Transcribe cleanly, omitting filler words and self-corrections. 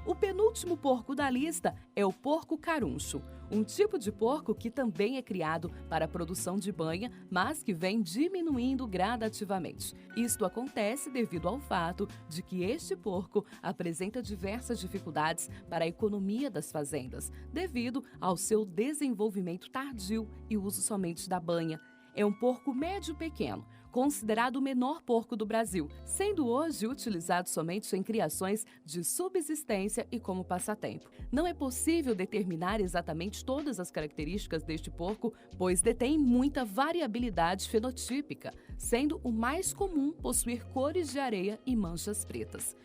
O penúltimo porco da lista é o porco caruncho, um tipo de porco que também é criado para a produção de banha, mas que vem diminuindo gradativamente. Isto acontece devido ao fato de que este porco apresenta diversas dificuldades para a economia das fazendas, devido ao seu desenvolvimento tardio e uso somente da banha. É um porco médio-pequeno, considerado o menor porco do Brasil, sendo hoje utilizado somente em criações de subsistência e como passatempo. Não é possível determinar exatamente todas as características deste porco, pois detém muita variabilidade fenotípica, sendo o mais comum possuir cores de areia e manchas pretas.